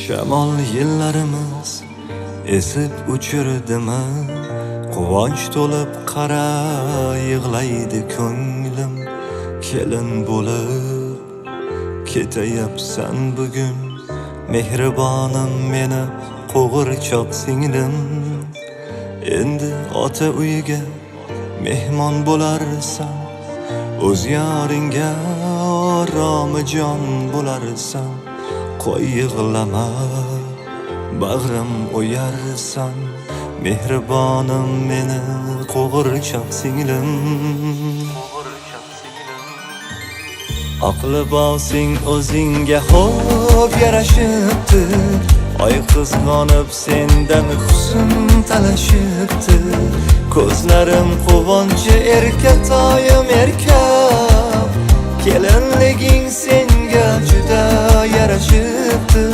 Shamol yillarimiz esib uchurdimi? Quvonch to'lib qara yig'laydi ko'nglim. Kelin bo'lib ketayapsan bugun, mehribonim meni qo'g'irchoq singlim. Endi ota uyiga mehmon bo'larsan, o'z yoringga oromijon bo'larsan. Qo'y yig'lama, bag'rim o'yarsan, mehribonim meni qo'g'irchoq singlim. Aqli bosing o'zingga xo'p yarashibdi, oy qizg'onib sendan husn talashibdi. Ko'zlarim quvonchi erkatoyim erkab, kelinliging senga juda yarashibdi.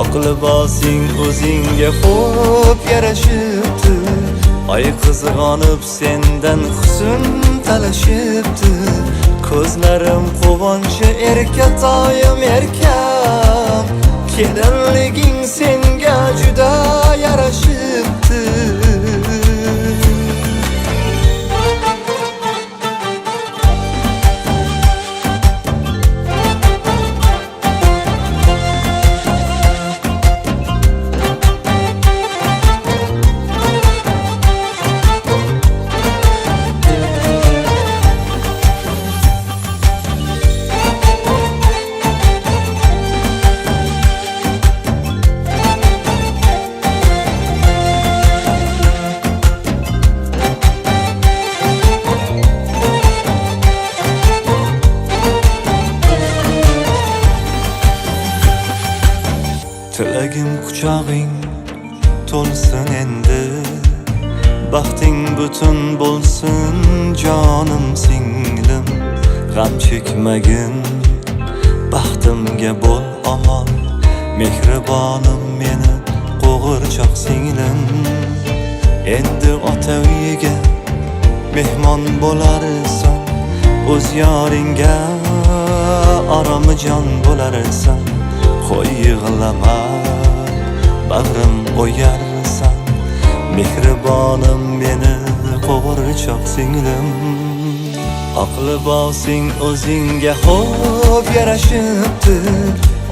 Aqli bosing o'zingga xo'p yarashibdi, oy qizg'onib sendan husn talashibdi. Ko'zlarim quvonchi erkatoyim erkab, kelinliging senga juda yarashibdi. Tilagim quchog'ing to'lsin endi, baxting butun bo'lsin jonim singlim. G'am chekmagin, baxtimga bo'l omon, mehribonim meni qo'g'irchoq singlim. Endi ota uyiga mehmon bo'larsan, o'z yoringga oromijon bo'larsan. Qo'y yig'lama, bag'rim o'yarsan, mehribonim meni qo'g'irchoq singlim. Aqli bosing o'zingga xo'p yarashibdi,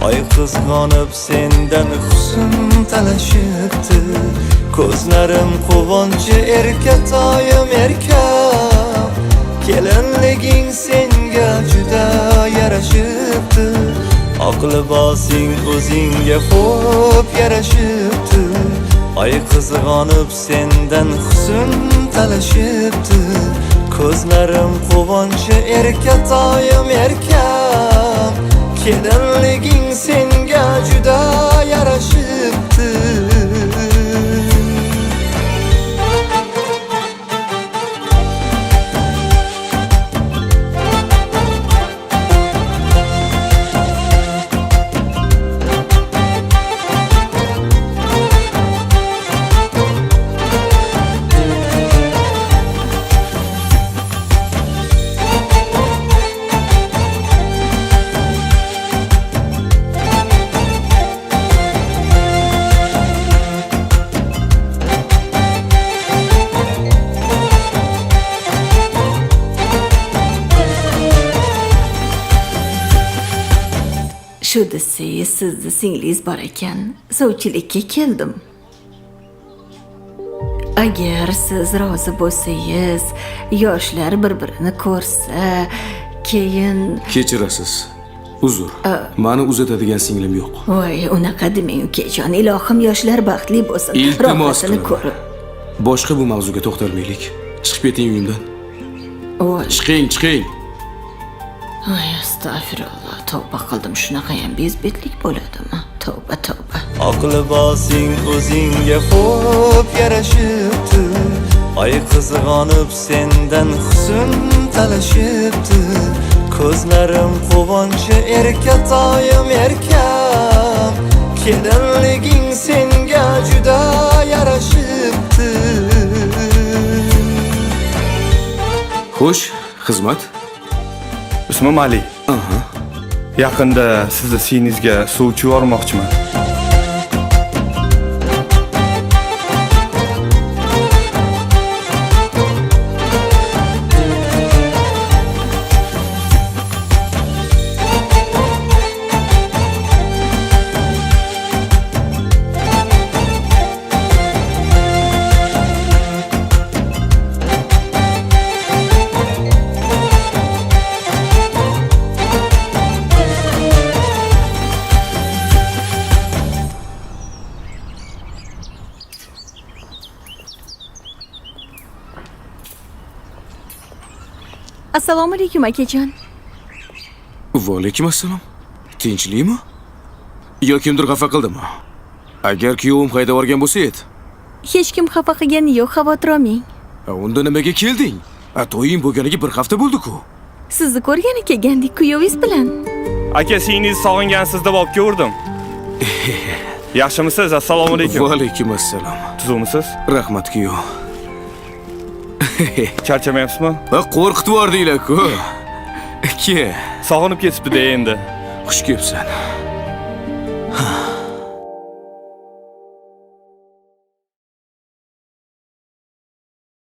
oy qizg'onib sendan husn talashibdi. Ko'zlarim quvonchi erkatoyim erkab, kelinliging senga juda yarashibdi. Aqli bosing o'zingga xo'p yarashibdi, oy qizg'onib sendan husn talashibdi. Ko'zlarim quvonchi erkatoyim erkab, kelinliging senga juda yarashibdi. Shu desangiz, sizni singlingiz bor ekan, sovchilikka keldim. Agar siz rozi bo'lsangiz, yoshlar bir-birini ko'rsa, keyin kechirasiz. Uzr. Meni uzatadigan singlim yo'q. voy, unaqa demang ukajon, ilohim yoshlar baxtli bo'lsin. Iltimos rohatini ko'rib. Boshqa bu mavzuga to'xtalmaylik. Chiqib keting uyimdan. Voy, Chiqing. ay astag'firulloh, tavba qildim. Shunaqa ham bezbetlik bo'ladimi? Tavba. Aqli bosing o'zingga xo'p yarashibdi, oy qizg'onib sendan husn talashibdi. Ko'zlarim quvonchi erkatoyim erkab, kelinliging senga juda yarashibdi. Xo'sh, xizmat. Usmon Ali. Yaqinda sizni siningizga suvchi yubormoqchiman. Assalomu alaykum akajon. Va alaykum assalom. Tinchlikmi? Yo kimdir xafa qildimi? Agar kuyovim haydab yuborgan bo'lsa edi. Hech kim xafa qilgani yo'q, xavotir olmang. Unda nimaga kelding? To'ying bo'lganiga bir hafta bo'ldi-ku. Sizni ko'rgani kelgandik kuyovingiz bilan. Aka, singlingizni sog'ingansiz deb olib keldim. Yaxshimisiz? Assalomu alaykum. Va alaykum assalom. Tuzukmisiz? Rahmat kuyov. Charchamayapsizmi? Qo'rqitib yubordinglar-ku. Ke, Sog'inib ketibdi-da endi. xush kelibsan.